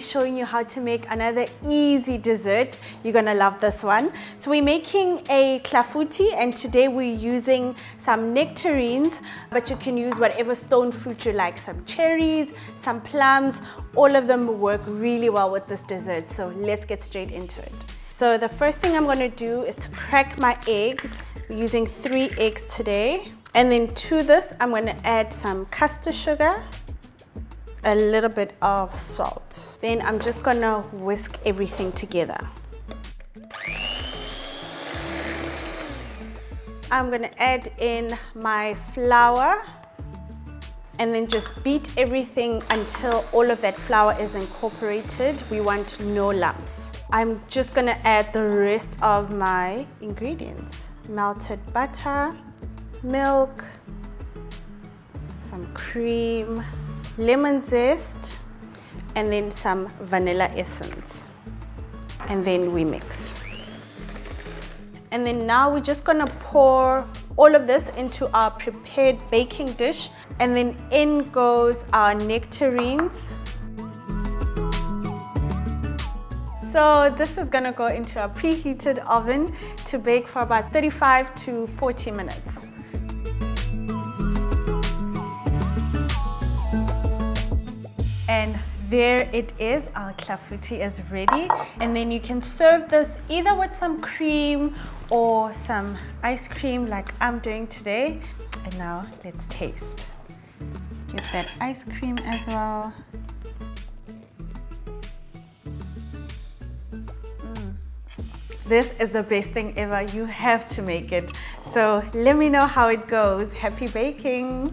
showing you how to make another easy dessert. You're gonna love this one. So we're making a clafoutis, and today we're using some nectarines, but you can use whatever stone fruit you like, some cherries, some plums. All of them work really well with this dessert, so let's get straight into it. So the first thing I'm gonna do is to crack my eggs. We're using 3 eggs today. And then to this, I'm gonna add some custard sugar, a little bit of salt. Then I'm just gonna whisk everything together. I'm gonna add in my flour and then just beat everything until all of that flour is incorporated. We want no lumps. I'm just gonna add the rest of my ingredients. Melted butter, milk, some cream, lemon zest, and then some vanilla essence. And then we mix. And then now we're just gonna pour all of this into our prepared baking dish, and then in goes our nectarines. So this is gonna go into a preheated oven to bake for about 35 to 40 minutes. And there it is, our clafoutis is ready. And then you can serve this either with some cream or some ice cream like I'm doing today. And now let's taste. Get that ice cream as well. This is the best thing ever. You have to make it. So let me know how it goes. Happy baking.